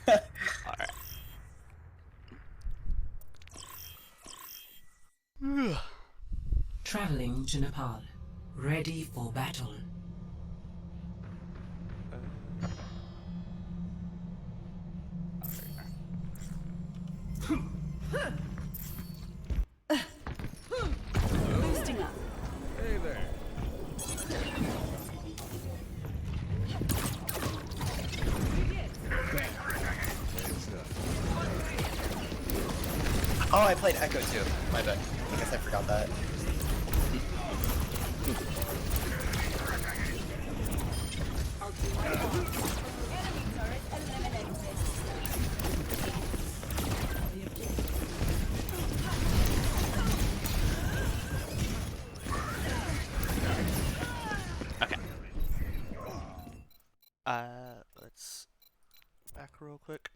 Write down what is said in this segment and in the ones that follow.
Alright. Traveling to Nepal. Ready for battle. Boosting up. Hey there. Oh, I played Echo too. My bad. I guess I forgot that. Okay. Let's back real quick.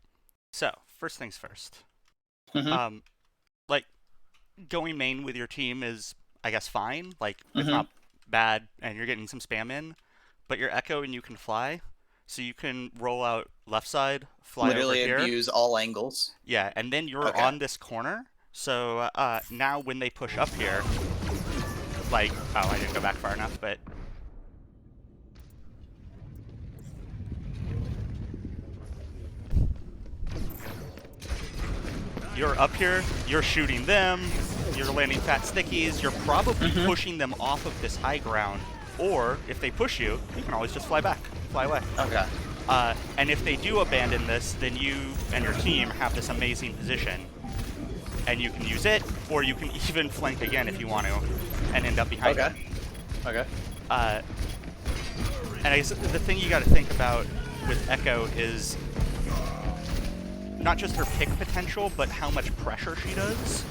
So, first things first. Like, going main with your team is, I guess, fine. Like, it's not bad, and you're getting some spam in. But you're Echo and you can fly, so you can roll out left side, fly Literally over here. abuse all angles. Yeah, and then you're on this corner. So now when they push up here, like, oh, I didn't go back far enough, but you're up here, you're shooting them, you're landing fat stickies, you're probably pushing them off of this high ground, or if they push you, you can always just fly back, fly away. Okay. And if they do abandon this, then you and your team have this amazing position, and you can use it, or you can even flank again if you want to, and end up behind them. Okay. And I guess the thing you got to think about with Echo is not just her pick potential, but how much pressure she does.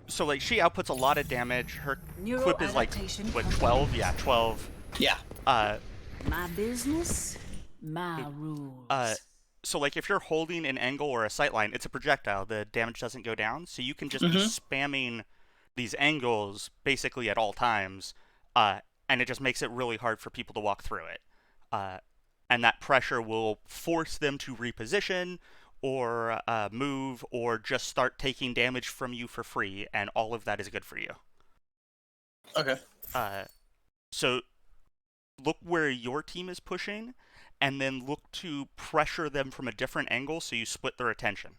So, like, she outputs a lot of damage. Her clip is, like, what, 12? Yeah, 12. Yeah. My business, my rules. So, like, if you're holding an angle or a sightline, it's a projectile. The damage doesn't go down. So you can just be spamming these angles basically at all times, and it just makes it really hard for people to walk through it. And that pressure will force them to reposition or move or just start taking damage from you for free, and all of that is good for you. Okay. So look where your team is pushing, and then look to pressure them from a different angle so you split their attention.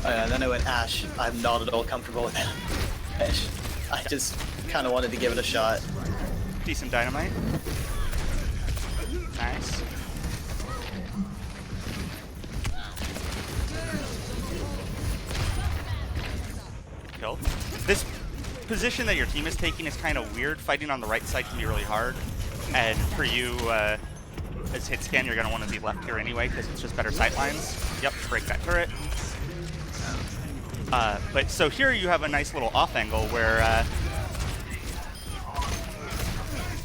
Then I went Ashe. I'm not at all comfortable with Ashe. I just kind of wanted to give it a shot. Decent dynamite. Nice. Killed. This position that your team is taking is kind of weird. Fighting on the right side can be really hard. And for you, as hit scan, you're going to want to be left here anyway, because it's just better sightlines. Yep, break that turret. But so here you have a nice little off angle where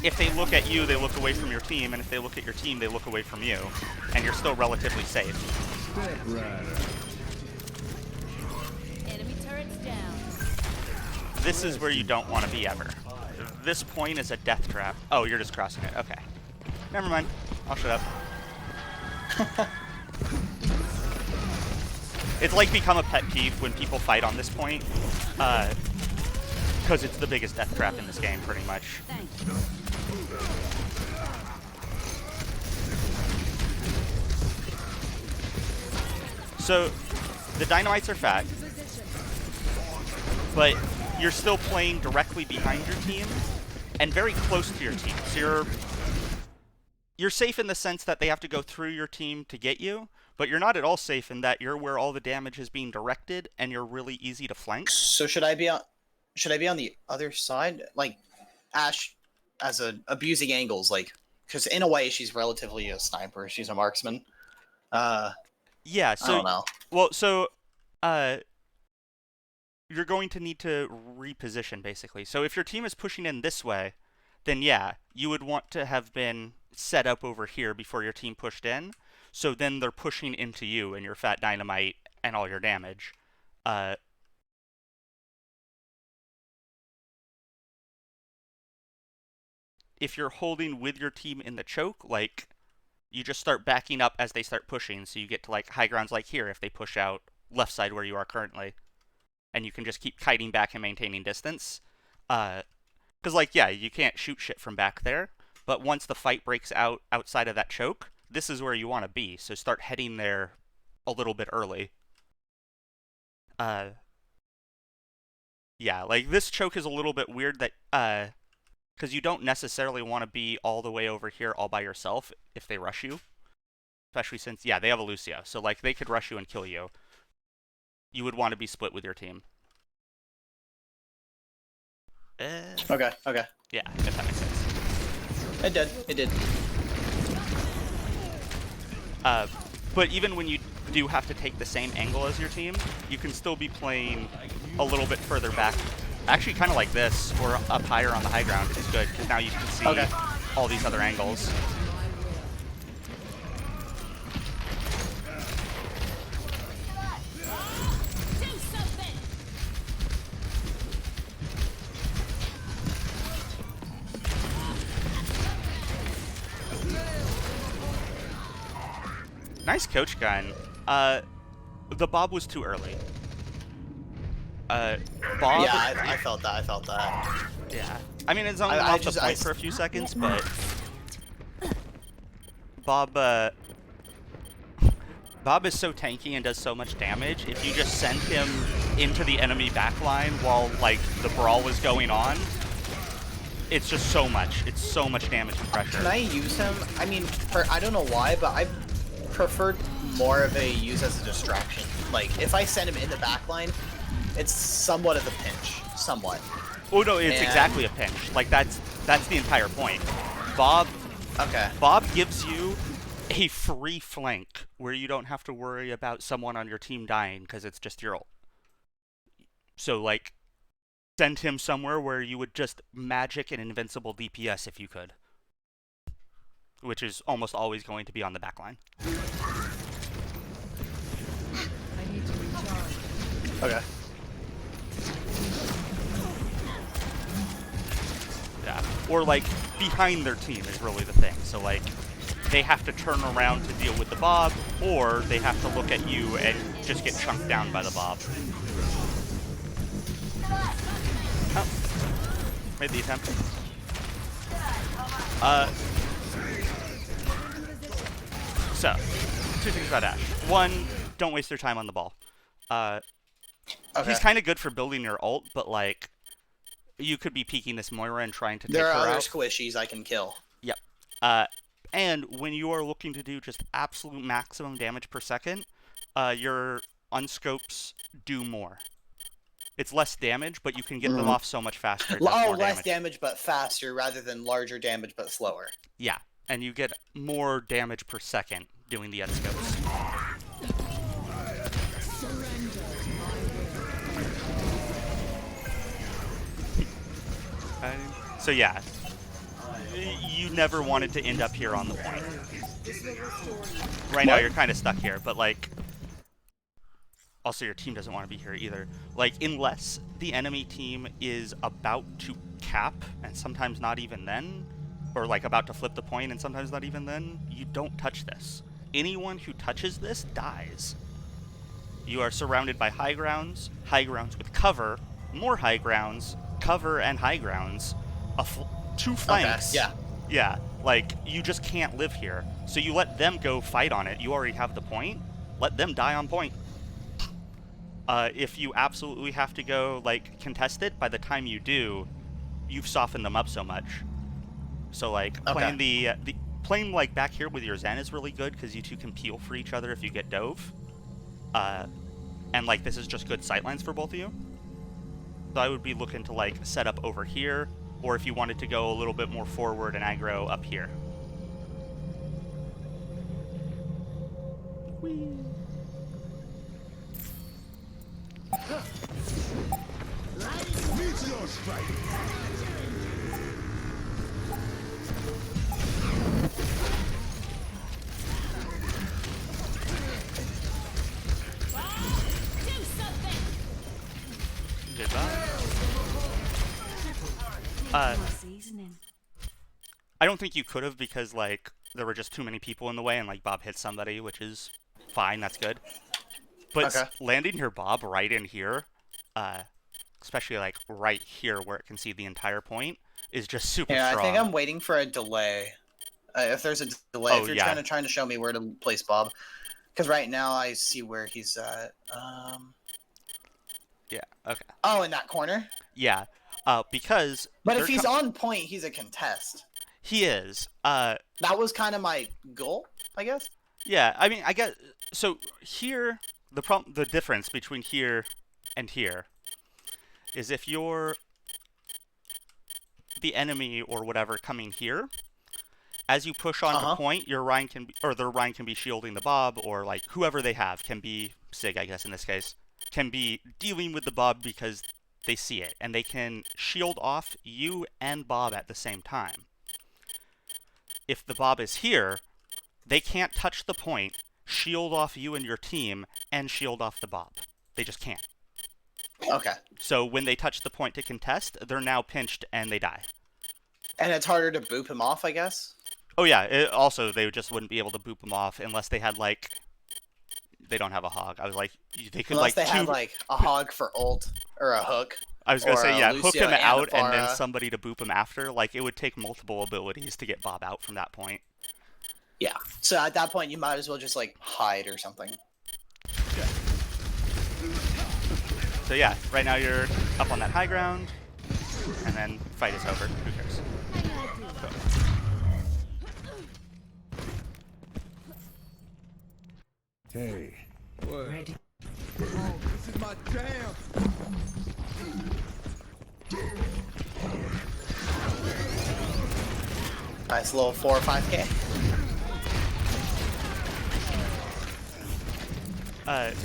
if they look at you, they look away from your team, and if they look at your team, they look away from you, and you're still relatively safe. Enemy turrets down. This is where you don't want to be ever. This point is a death trap. Oh, you're just crossing it. Okay. Never mind. I'll shut up. It's like become a pet peeve when people fight on this point, because it's the biggest death trap in this game, pretty much. So, the dynamites are fat, but you're still playing directly behind your team, and very close to your team. So you're safe in the sense that they have to go through your team to get you, but you're not at all safe in that you're where all the damage is being directed, and you're really easy to flank. So should I be on the other side? Like, Ashe as abusing angles, like, because in a way she's relatively a sniper. She's a marksman. Yeah, so I don't know. Well, so you're going to need to reposition, basically. So if your team is pushing in this way, then yeah, you would want to have been set up over here before your team pushed in. So then they're pushing into you and your fat dynamite and all your damage. Uh, if you're holding with your team in the choke, like, you just start backing up as they start pushing, so you get to like high grounds like here if they push out left side where you are currently, and you can just keep kiting back and maintaining distance. Because like, yeah, you can't shoot shit from back there, but once the fight breaks out outside of that choke, this is where you want to be, so start heading there a little bit early. Yeah, like this choke is a little bit weird that because you don't necessarily want to be all the way over here all by yourself if they rush you. Especially since, yeah, they have a Lucio, so like they could rush you and kill you. You would want to be split with your team. Okay, okay. Yeah, if that makes sense. It did. But even when you do have to take the same angle as your team, you can still be playing a little bit further back. Actually, kind of like this, or up higher on the high ground is good, because now you can see all these other angles. Nice coach gun. The Bob was too early. Bob. Yeah, I felt that. Yeah. I mean, it's only off the point for a few seconds, but Bob is so tanky and does so much damage. If you just send him into the enemy backline while like the brawl was going on, it's just so much. It's so much damage and pressure. Can I use him? I mean, I don't know why, but I preferred more of a use as a distraction. Like, if I send him in the backline, it's somewhat of a pinch. Somewhat. Oh no, it's exactly a pinch. Like, that's the entire point. Bob gives you a free flank where you don't have to worry about someone on your team dying because it's just your ult. So, like, send him somewhere where you would just magic an invincible DPS if you could. Which is almost always going to be on the backline. I need to recharge. Okay. Yeah. Or, like, behind their team is really the thing. So, like, they have to turn around to deal with the Bob, or they have to look at you and just get chunked down by the Bob. Oh. Made the attempt. So, two things about Ashe. One, don't waste your time on the ball. He's kind of good for building your ult, but, like, you could be peeking this Moira and trying to take her out. There are other squishies I can kill. Yep. And when you are looking to do just absolute maximum damage per second, your unscopes do more. It's less damage, but you can get them off so much faster. Less damage but faster rather than larger damage but slower. Yeah, and you get more damage per second doing the unscopes. So yeah, you never wanted to end up here on the point. Right now you're kind of stuck here, but like, also your team doesn't want to be here either. Like, unless the enemy team is about to cap, and sometimes not even then, or like about to flip the point and sometimes not even then, you don't touch this. Anyone who touches this dies. You are surrounded by high grounds with cover, more high grounds, cover and high grounds, two flanks. Okay, yeah. Yeah, like, you just can't live here. So you let them go fight on it. You already have the point. Let them die on point. If you absolutely have to go, like, contest it, by the time you do, you've softened them up so much. So, like, playing, like, back here with your Zen is really good, because you two can peel for each other if you get dove. And, like, this is just good sightlines for both of you. So I would be looking to, like, set up over here, or if you wanted to go a little bit more forward and aggro up here. Whee. Meteor strike. Do something! Goodbye. I don't think you could have because, like, there were just too many people in the way and, like, Bob hit somebody, which is fine. That's good. But landing your Bob right in here, especially, like, right here where it can see the entire point, is just super strong. I think I'm waiting for a delay. If there's a delay, if you're trying to show me where to place Bob. Because right now I see where he's at. Yeah, okay. Oh, in that corner? Yeah, because... But if he's on point, he's a contest. He is. That was kind of my goal, I guess? Yeah, I mean, I guess... So, here, the difference between here and here is if you're the enemy or whatever coming here, as you push on the point, their Ryan can be shielding the Bob, or, like, whoever they have can be, Sig, I guess, in this case, can be dealing with the Bob because they see it, and they can shield off you and Bob at the same time. If the Bob is here, they can't touch the point, shield off you and your team, and shield off the Bob. They just can't. Okay. So when they touch the point to contest, they're now pinched and they die. And it's harder to boop him off, I guess? Oh yeah, also they just wouldn't be able to boop him off unless they had, like... They don't have a hog. I was like, they could, unless like... they had, like, a hog for ult, or a hook. I was gonna say, yeah, hook him out and and then somebody to boop him after. Like, it would take multiple abilities to get Bob out from that point. Yeah. So at that point, you might as well just, like, hide or something. Yeah. So yeah, right now you're up on that high ground, and then fight is over. Who cares? Hey. What? Ready. Oh, this is my jam. Nice little 4 or 5K. Alright,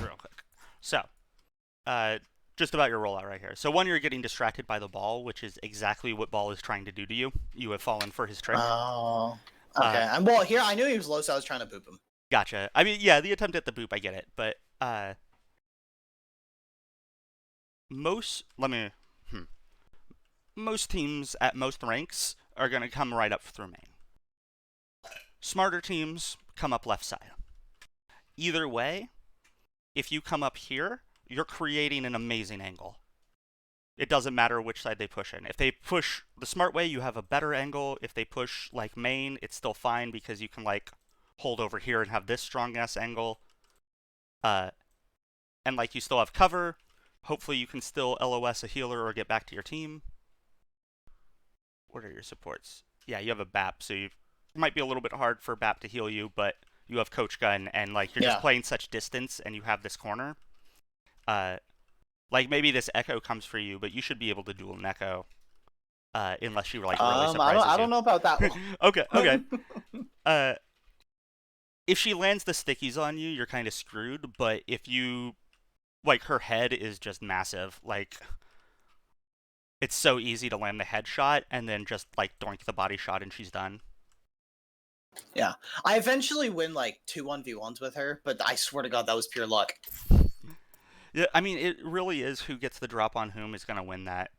real quick. So, just about your rollout right here. So one, you're getting distracted by the ball, which is exactly what Ball is trying to do to you. You have fallen for his trick. Oh, okay. Well, here, I knew he was low, so I was trying to boop him. Gotcha. I mean, yeah, the attempt at the boop, I get it. But, most teams at most ranks are going to come right up through main. Smarter teams come up left side. Either way, if you come up here, you're creating an amazing angle. It doesn't matter which side they push in. If they push the smart way, you have a better angle. If they push, like, main, it's still fine because you can, like, hold over here and have this strong-ass angle. And, like, you still have cover. Hopefully you can still LOS a healer or get back to your team. What are your supports? Yeah, you have a BAP, so it might be a little bit hard for BAP to heal you, but you have Coach Gun, and, like, you're just playing such distance, and you have this corner. Like, maybe this Echo comes for you, but you should be able to duel an Echo. Unless you, like, really surprises I don't know about that one. Okay. If she lands the stickies on you, you're kind of screwed, but if you... Like, her head is just massive. Like, it's so easy to land the headshot, and then just, like, doink the body shot, and she's done. Yeah. I eventually win, like, 2 1v1s with her, but I swear to God, that was pure luck. Yeah, I mean, it really is who gets the drop on whom is going to win that.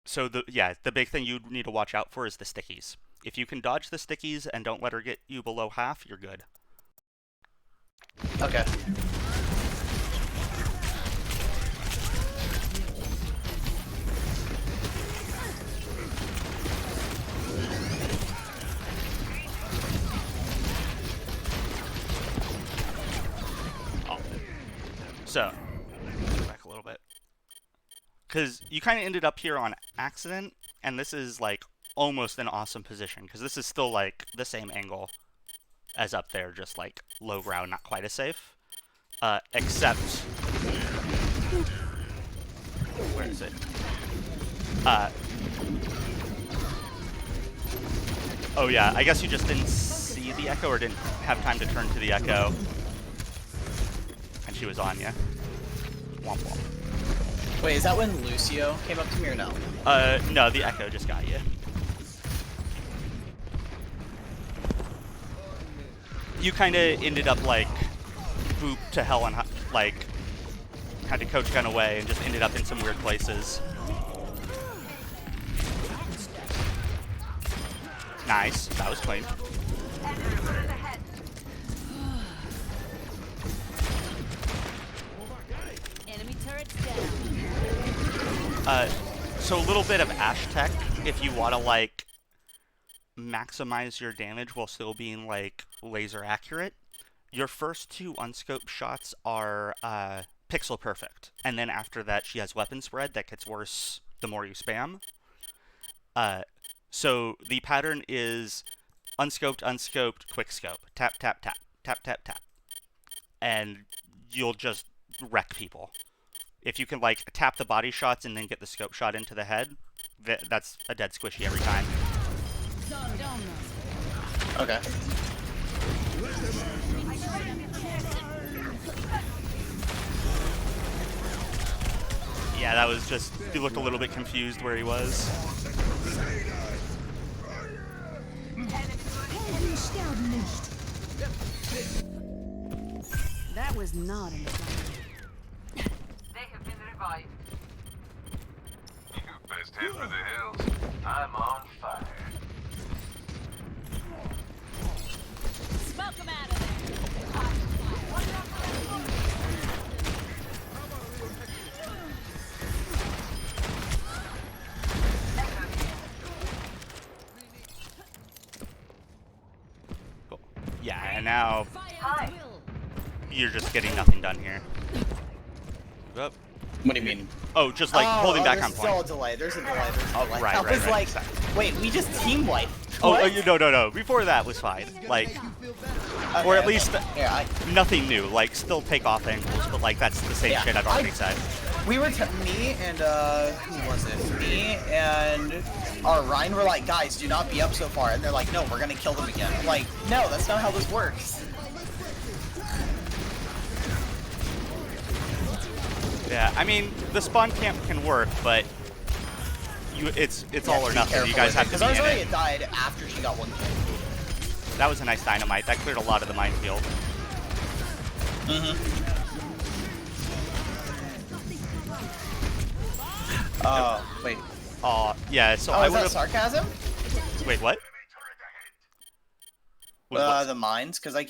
So, the big thing you need to watch out for is the stickies. If you can dodge the stickies and don't let her get you below half, you're good. Okay. So, back a little bit. Because you kind of ended up here on accident, and this is, like, almost an awesome position, because this is still, like, the same angle as up there, just, like, low ground, not quite as safe. Except... Where is it? Oh yeah, I guess you just didn't see the Echo, or didn't have time to turn to the Echo. And she was on you. Womp womp. Wait, is that when Lucio came up to me or no? No, the Echo just got you. You kind of ended up like boop to hell and like had to coach gun away and just ended up in some weird places. Nice, that was clean. Enemy turrets down. So a little bit of Ashe tech if you want to like maximize your damage while still being like laser accurate. Your first 2 unscoped shots are pixel perfect, and then after that she has weapon spread that gets worse the more you spam. So the pattern is unscoped, unscoped, quick scope, tap, tap, tap, tap, tap, tap, and you'll just wreck people. If you can like tap the body shots and then get the scope shot into the head, that's a dead squishy every time. Okay. Yeah, that was just, he looked a little bit confused where he was. That was not in the plan. They have been revived. You best head for the hills. I'm on fire. Smoke 'em out of there. Cool. Yeah, and now Fire at will. you're just getting nothing done here. Move up. What do you mean? Oh, just like holding back on there's still a point. delay. There's a delay. There's a delay. right, I right, was right, like, exactly. wait, we just team wipe. Oh, no. Before that was fine. Like, or at least yeah, nothing new. Like, still take off angles, but like that's the same Yeah, shit I'd already said. we were me and who was it? Me and our Ryan were like, guys, do not be up so far, and they're like, no, we're gonna kill them again. I'm like, no, that's not how this works. Yeah, I mean the spawn camp can work, but it's all or nothing. You guys have to because be ours in already it. died after she got 1 kill. That was a nice dynamite. That cleared a lot of the minefield. Wait. Yeah. So Oh, I is would that have. sarcasm? Wait, what? What? The mines, because I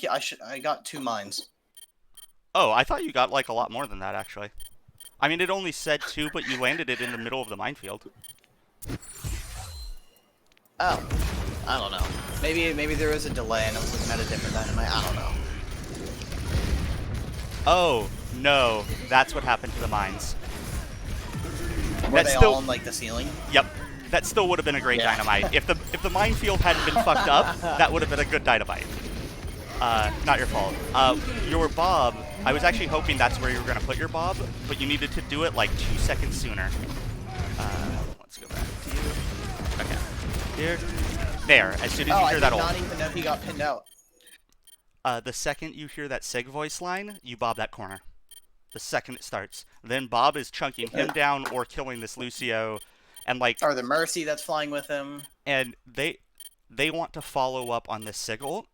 got 2 mines. Oh, I thought you got like a lot more than that actually. I mean, it only said 2, but you landed it in the middle of the minefield. Oh, I don't know. Maybe there was a delay and I was looking at a different dynamite. I don't know. Oh no, that's what happened to the mines. Were That's they still- all on like the ceiling? Yep, that still would have been a great Yeah. dynamite. If the minefield hadn't been fucked up, that would have been a good dynamite. Not your fault. Your bob, I was actually hoping that's where you were going to put your bob, but you needed to do it like 2 seconds sooner. Let's go back to you. Okay. Here. There, as soon as you I hear did that not ult. even know he got pinned out. The second you hear that Sig voice line, you bob that corner. The second it starts. Then Bob is chunking him down or killing this Lucio, and like, Or the Mercy that's flying with him. and they want to follow up on this Sigil,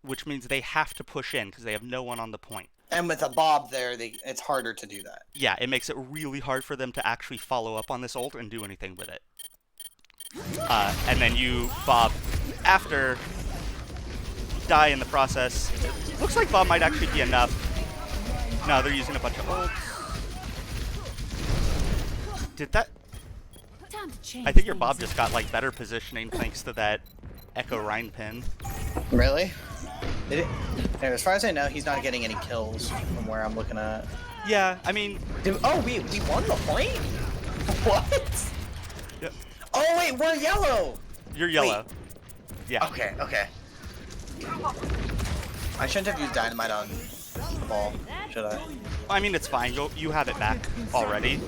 which means they have to push in because they have no one on the point. And with a Bob there, it's harder to do that. Yeah, it makes it really hard for them to actually follow up on this ult and do anything with it. And then you Bob after, die in the process. Looks like Bob might actually be enough. No, they're using a bunch of ults. Did that? Time to change I think your things Bob up. just got like better positioning thanks to that Echo Rhine pin. Really? As far as I know, he's not getting any kills from where I'm looking at. Yeah, I mean, We won the point? What? Yep. Oh wait, we're yellow! You're yellow. Yeah. Okay. I shouldn't have used dynamite on the ball, should I? I mean, it's fine. You have it back already.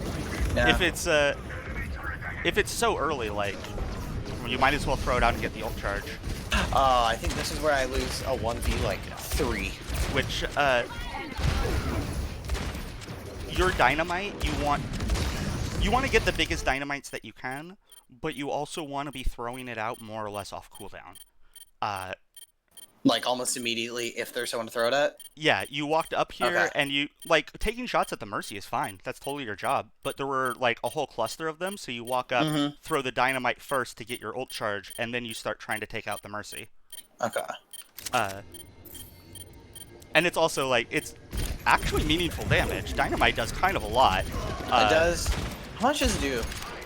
Yeah. If it's so early, like, you might as well throw it out and get the ult charge. I think this is where I lose a 1v like 3. Which, your dynamite, you want to get the biggest dynamites that you can, but you also want to be throwing it out more or less off cooldown. Like almost immediately if there's someone to throw it at? Yeah, you walked up here Okay. and you like taking shots at the Mercy is fine. That's totally your job. But there were like a whole cluster of them, so you walk up, throw the dynamite first to get your ult charge, and then you start trying to take out the Mercy. Okay. And it's also like it's actually meaningful damage. Dynamite does kind of a lot. It does. How much does it do?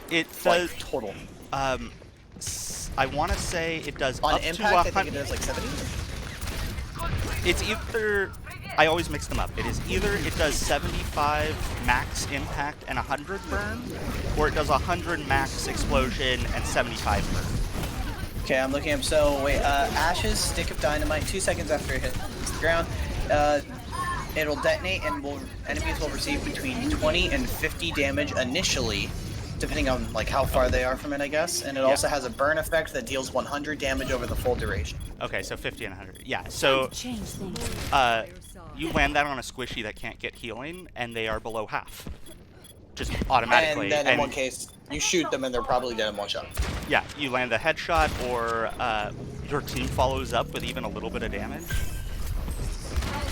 It Like, does. total. I want to say it does On up impact, to I think 100. it does like 70? It's either. I always mix them up. It is either it does 75 max impact and 100 burn, or it does 100 max explosion and 75 burn. Okay, I'm looking up. So, wait, Ashe's stick of dynamite, 2 seconds after it hits the ground, it'll detonate and enemies will receive between 20 and 50 damage initially, depending on like how far they are from it, I guess. And it also has a burn effect that deals 100 damage over the full duration. Okay, so 50 and 100. Yeah, so Change things. you land that on a squishy that can't get healing, and they are below half. Just automatically. And then in one case, you shoot them and they're probably dead in one shot. Yeah, you land a headshot, or your team follows up with even a little bit of damage.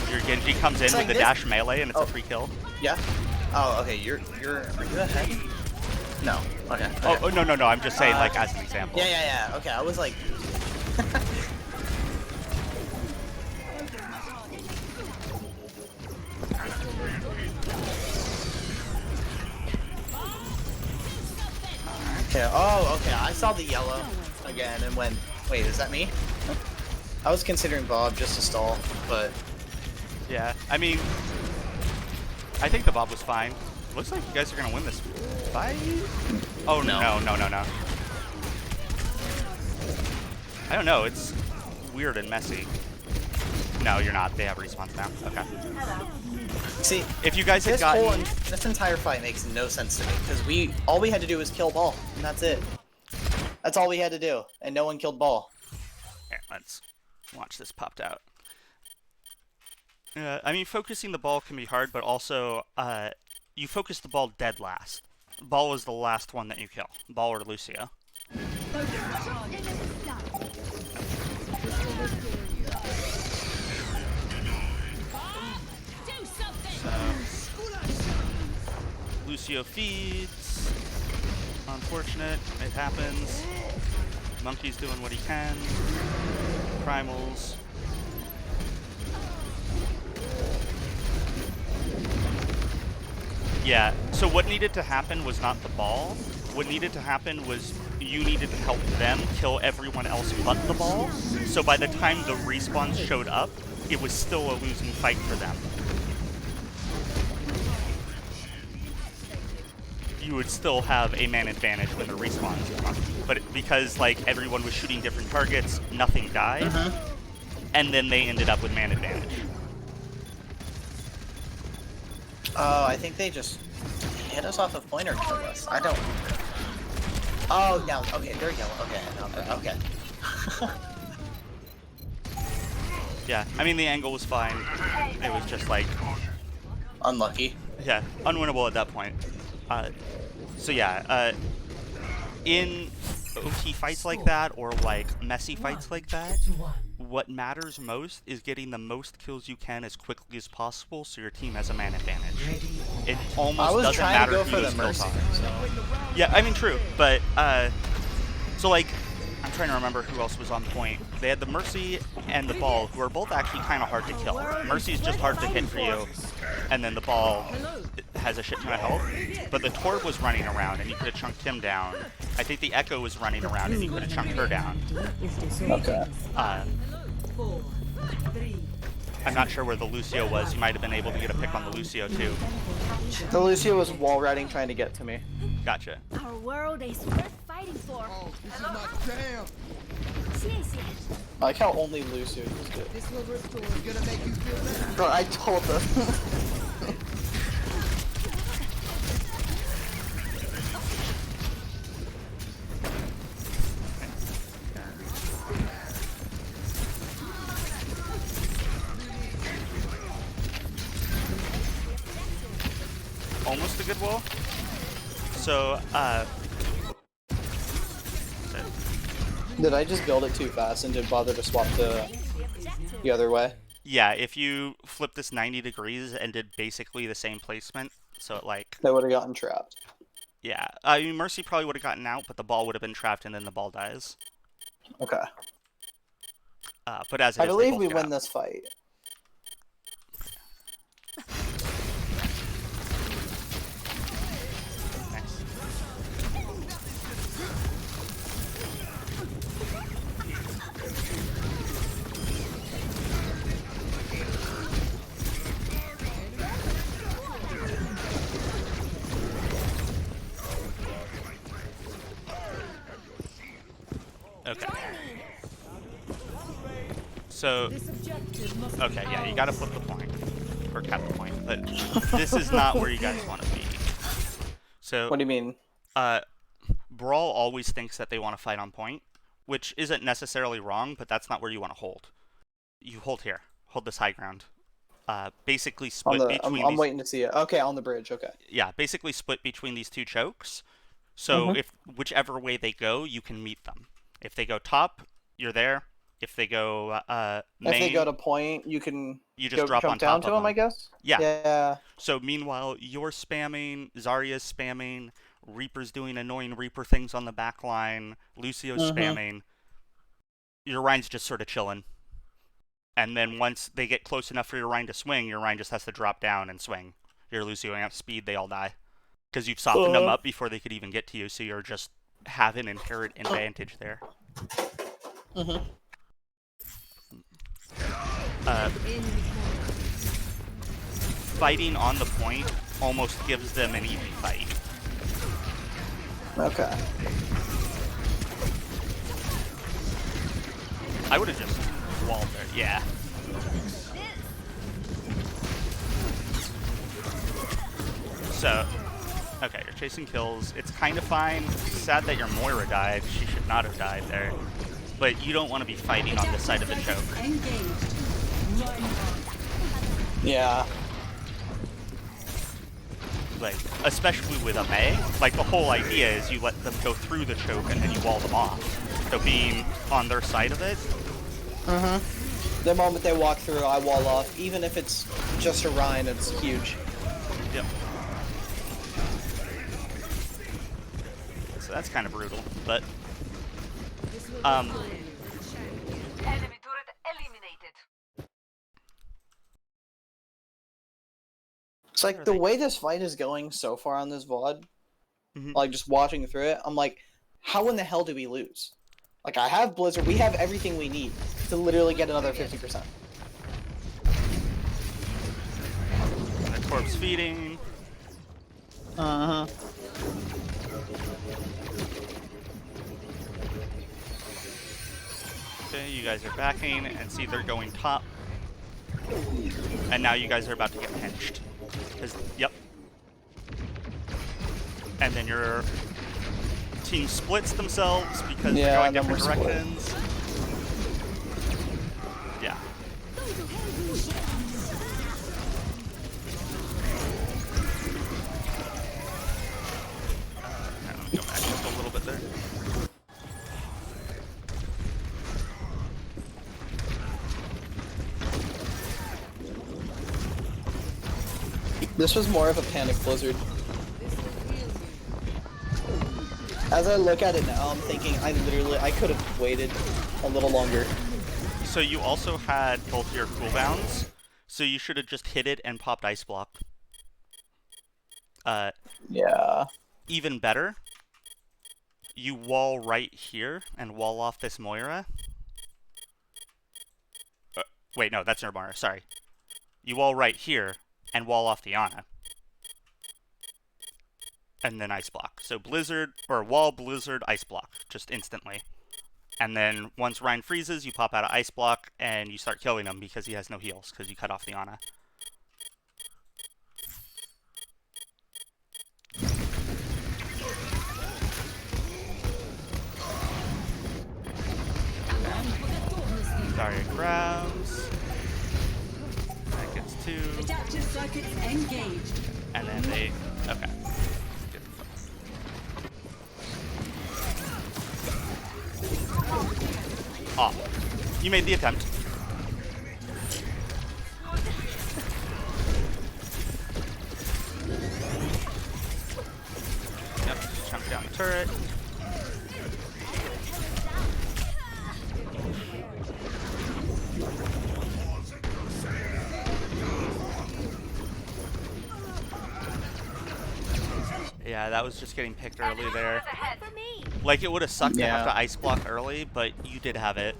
Your Genji comes in It's with like the this- dash melee, and it's a free kill. Yeah? Oh, okay, are you ahead? No. Okay. Oh, no, I'm just saying, like, as an example. Yeah. Okay, I was like... Okay, okay, I saw the yellow again and went, wait, is that me? I was considering Bob just to stall, but... Yeah, I mean, I think the Bob was fine. Looks like you guys are gonna win this fight. Oh, no. I don't know, it's weird and messy. No, you're not. They have respawns now. Okay. See, If you guys had gotten... this entire fight makes no sense to me, because all we had to do was kill Ball, and that's it. That's all we had to do, and no one killed Ball. Here, let's watch this popped out. I mean, focusing the ball can be hard, but also, you focus the ball dead last. Ball is the last one that you kill. Ball or Lucio. Lucio feeds. Unfortunate. It happens. Monkey's doing what he can. Primals. Yeah, so what needed to happen was not the ball. What needed to happen was you needed to help them kill everyone else but the ball. So by the time the respawns showed up, it was still a losing fight for them. You would still have a man advantage when the respawns come. But because like everyone was shooting different targets, nothing died. And then they ended up with man advantage. Oh, I think they just hit us off a point or killed us. I don't... Oh, no, okay, they're yellow. Okay. Yeah, I mean the angle was fine. It was just like... Unlucky. Yeah, unwinnable at that point. So yeah, in OT fights like that, or like messy fights like that, what matters most is getting the most kills you can as quickly as possible so your team has a man advantage. It almost doesn't matter who those kills are. Yeah, I mean true, but so like I'm trying to remember who else was on point. They had the Mercy and the Ball, who are both actually kind of hard to kill. Mercy's just hard to hit for you, and then the Ball has a shit ton of health. But the Torb was running around, and you could have chunked him down. I think the Echo was running around, and you could have chunked her down. Okay. I'm not sure where the Lucio was. You might have been able to get a pick on the Lucio too. The Lucio was wall riding trying to get to me. Gotcha. Our world is worth fighting for. Oh, this is my jam. I like how only Lucio was good. This will restore. It's gonna make you feel better. Bro, I told them. Almost a good wall. So, Did I just build it too fast and didn't bother to swap the The other way. Yeah, if you flip this 90 degrees and did basically the same placement, so it like... They would have gotten trapped. Yeah, I mean, Mercy probably would have gotten out, but the ball would have been trapped and then the ball dies. Okay. But as it I is, they believe both we get win out. this fight. Nice. Okay. So, okay, yeah, you gotta flip the point, or cap the point, but this is not where you guys want to be. So, What do you mean? Brawl always thinks that they want to fight on point, which isn't necessarily wrong, but that's not where you want to hold. You hold here. Hold this high ground. Basically split between I'm these... waiting to see it. Okay, on the bridge, okay. Yeah, basically split between these two chokes. So if whichever way they go, you can meet them. If they go top, you're there. If they go main, if they go to point, you can just drop jump on down top to of them, I guess? Yeah. Yeah. So meanwhile, you're spamming, Zarya's spamming, Reaper's doing annoying Reaper things on the back line, Lucio's spamming. Your Rhine's just sort of chilling. And then once they get close enough for your Rhine to swing, your Rhine just has to drop down and swing. Your Lucio amp speed, they all die. Because you've softened them up before they could even get to you, so you're just have an inherent advantage there. Fighting on the point almost gives them an easy fight. Okay. I would have just walled there, yeah. So, okay, you're chasing kills. It's kind of fine. Sad that your Moira died. She should not have died there. But you don't want to be fighting on this side of the choke. Yeah. Like, especially with a Mei, like the whole idea is you let them go through the choke and then you wall them off. So being on their side of it. The moment they walk through, I wall off. Even if it's just a Rhine, it's huge. Yep. So that's kind of brutal, but Enemy turret eliminated. It's like the way this fight is going so far on this VOD, like just watching through it, I'm like, how in the hell do we lose? Like, I have Blizzard, we have everything we need to literally get another 50%. the corpse feeding. Okay, you guys are backing, and see they're going top. And now you guys are about to get pinched. Yep. And then your team splits themselves because they're going different directions. Yeah. Let me go back just a little bit there. This was more of a panic Blizzard. As I look at it now, I'm thinking I could have waited a little longer. So you also had both your cooldowns, so you should have just hit it and popped Ice Block. Yeah. Even better, you wall right here and wall off this Moira. Wait, no, that's your Moira, sorry. You wall right here and wall off the Ana. And then Ice Block. So Blizzard, or wall, Blizzard, Ice Block, just instantly. And then once Rhine freezes, you pop out of Ice Block and you start killing him because he has no heals, because you cut off the Ana. Zarya grabs. That gets 2. Adaptive circuits engaged. And then they... Okay. Oh. You made the attempt. turret. Yeah, that was just getting picked early there. For me. Like, it would have sucked to have Yeah. to ice block early, but you did have it.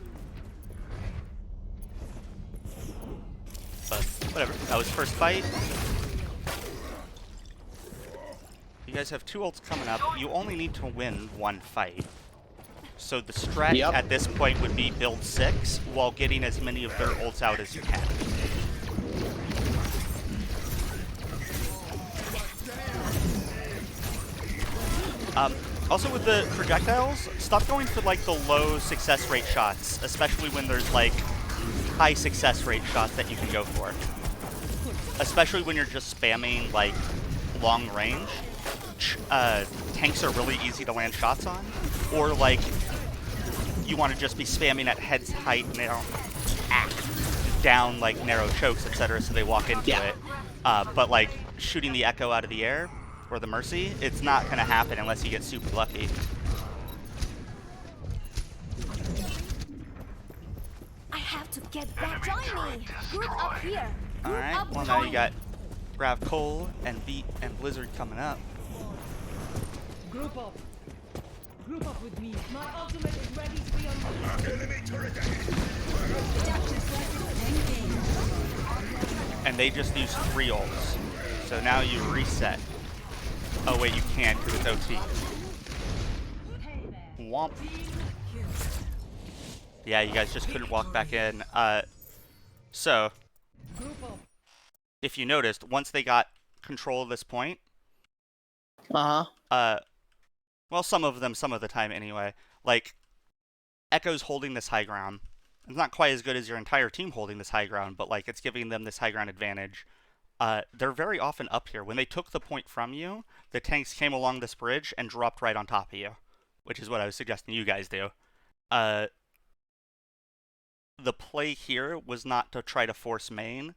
But, whatever. That was first fight. You guys have 2 ults coming up. You only need to win 1 fight. So the strat Yep. at this point would be build 6 while getting as many of their ults out as you can. Also with the projectiles, stop going for like the low success rate shots, especially when there's like high success rate shots that you can go for. Especially when you're just spamming like long range. Tanks are really easy to land shots on. Or like you want to just be spamming at head's height, down like narrow chokes, etc. so they walk into it. But like shooting the Echo out of the air, or the Mercy, it's not going to happen unless you get super lucky. I have to get back. Join me. Group up here. Group Alright, up well now you join. got Grav Cole and Beat and Blizzard coming up. Group up. Group up with me. My ultimate is ready to be unleashed. Adaptive circuits engaged. And they just used 3 ults. So now you reset. Oh wait, you can't because it's OT. Womp. Yeah, you guys just couldn't walk back in. So, Group up. if you noticed, once they got control of this point, Uh-huh. well, some of them, some of the time anyway, like, Echo's holding this high ground. It's not quite as good as your entire team holding this high ground, but, like, it's giving them this high ground advantage. They're very often up here. When they took the point from you, the tanks came along this bridge and dropped right on top of you, which is what I was suggesting you guys do. The play here was not to try to force main.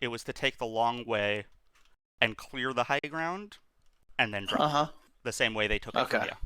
It was to take the long way and clear the high ground, and then drop. Uh-huh. The same way they took it from Okay. you.